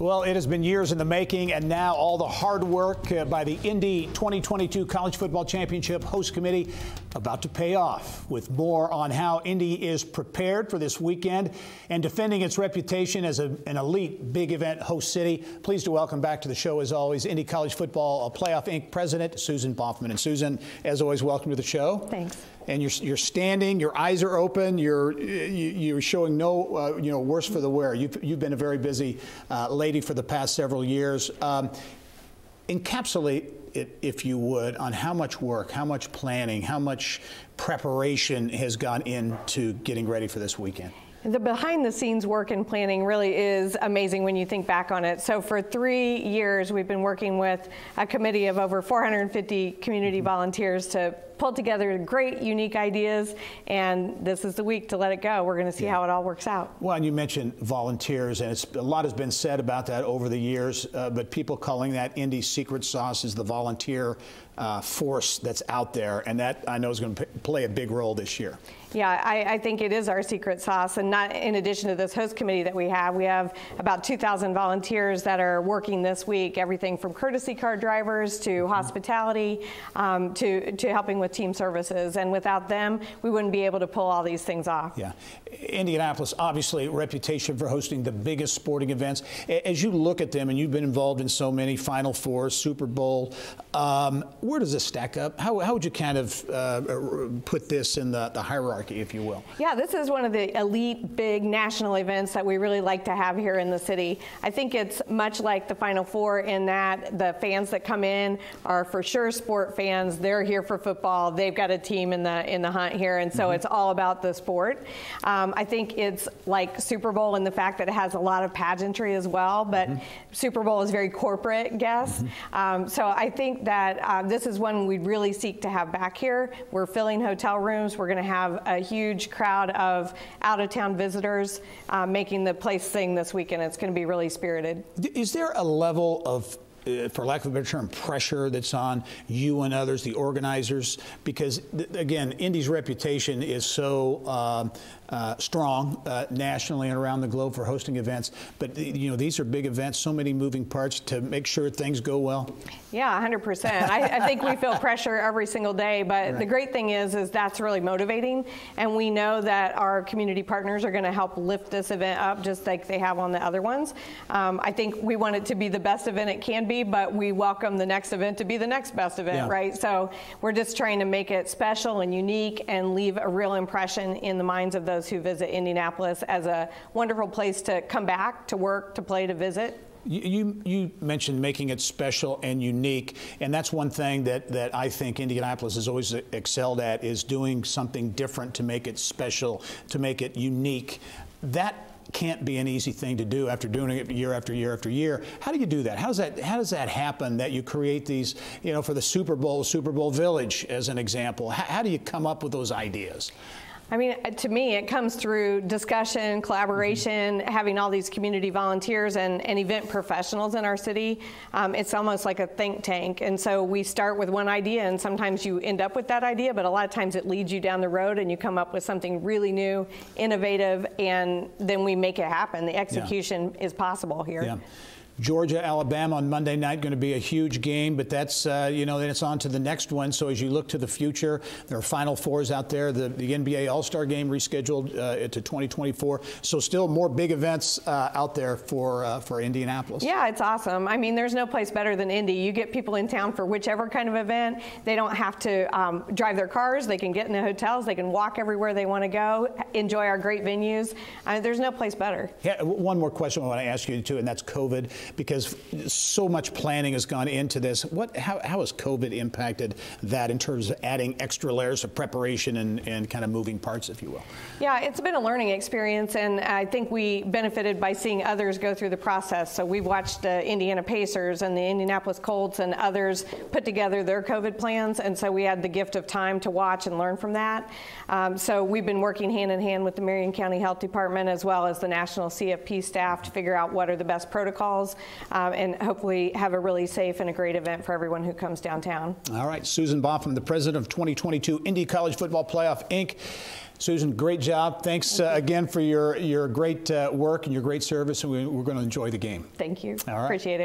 Well, it has been years in the making, and now all the hard work by the Indy 2022 College Football Championship host committee about to pay off. With more on how Indy is prepared for this weekend and defending its reputation as an elite big event host city, pleased to welcome back to the show, as always, Indy College Football Playoff Inc. President Susan Baughman. And Susan, as always, welcome to the show. Thanks. And you're standing, your eyes are open, you're showing no worse for the wear. You've been a very busy lady for the past several years. Encapsulate it, if you would, on how much work, how much planning, how much preparation has gone into getting ready for this weekend. The behind-the-scenes work and planning really is amazing when you think back on it. So for 3 years, we've been working with a committee of over 450 community volunteers to pull together great, unique ideas, and this is the week to let it go. We're going to see how it all works out. Well, and you mentioned volunteers, and a lot has been said about that over the years, but people calling that Indy's secret sauce is the volunteer force that's out there, and that I know is going to play a big role this year. Yeah, I think it is our secret sauce, and not in addition to this host committee that we have about 2,000 volunteers that are working this week, everything from courtesy car drivers to hospitality to helping with team services, and without them, we wouldn't be able to pull all these things off. Yeah. Indianapolis, obviously, reputation for hosting the biggest sporting events. As you look at them, and you've been involved in so many Final Fours, Super Bowl, where does this stack up? How would you kind of put this in the hierarchy, if you will? Yeah, this is one of the elite, big national events that we really like to have here in the city. I think it's much like the Final Four in that the fans that come in are for sure sport fans. They're here for football. They've got a team in the hunt here, and so it's all about the sport. I think it's like Super Bowl in the fact that it has a lot of pageantry as well, but Super Bowl is very corporate guests. So I think that this is one we'd really seek to have back here. We're filling hotel rooms. We're going to have a huge crowd of out-of-town visitors making the place sing this weekend. It's going to be really spirited. Is there a level of, for lack of a better term, pressure that's on you and others, the organizers? Because, again, Indy's reputation is so strong nationally and around the globe for hosting events. But, these are big events, so many moving parts to make sure things go well. Yeah, 100%. I think we feel pressure every single day. But the great thing is that's really motivating. And we know that our community partners are going to help lift this event up just like they have on the other ones. I think we want it to be the best event it can be, but we welcome the next event to be the next best event, right? So we're just trying to make it special and unique and leave a real impression in the minds of those who visit Indianapolis as a wonderful place to come back, to work, to play, to visit. You mentioned making it special and unique, and that's one thing that I think Indianapolis has always excelled at, is doing something different to make it special, to make it unique. That can't be an easy thing to do after doing it year after year after year. How do you do that? How does that happen, that you create these, for the Super Bowl Village as an example? How do you come up with those ideas? I mean, to me, it comes through discussion, collaboration, having all these community volunteers and event professionals in our city. It's almost like a think tank. And so we start with one idea, and sometimes you end up with that idea, but a lot of times it leads you down the road and you come up with something really new, innovative, and then we make it happen. The execution is possible here. Yeah. Georgia, Alabama on Monday night, going to be a huge game, but that's, then it's on to the next one. So as you look to the future, there are Final Fours out there, the NBA All-Star game rescheduled to 2024. So still more big events out there for Indianapolis. Yeah, it's awesome. I mean, there's no place better than Indy. You get people in town for whichever kind of event. They don't have to drive their cars. They can get in the hotels. They can walk everywhere they want to go, enjoy our great venues. There's no place better. Yeah, one more question I want to ask you, too, and that's COVID. Because so much planning has gone into this. How has COVID impacted that in terms of adding extra layers of preparation and kind of moving parts, if you will? Yeah, it's been a learning experience, and I think we benefited by seeing others go through the process. So we've watched the Indiana Pacers and the Indianapolis Colts and others put together their COVID plans, and so we had the gift of time to watch and learn from that. So we've been working hand in hand with the Marion County Health Department as well as the national CFP staff to figure out what are the best protocols officials, and hopefully have a really safe and a great event for everyone who comes downtown. All right, Susan Baughman, the president of 2022 Indy College Football Playoff, Inc. Susan, great job. Thanks again for your great work and your great service, and we're going to enjoy the game. Thank you. All right. Appreciate it.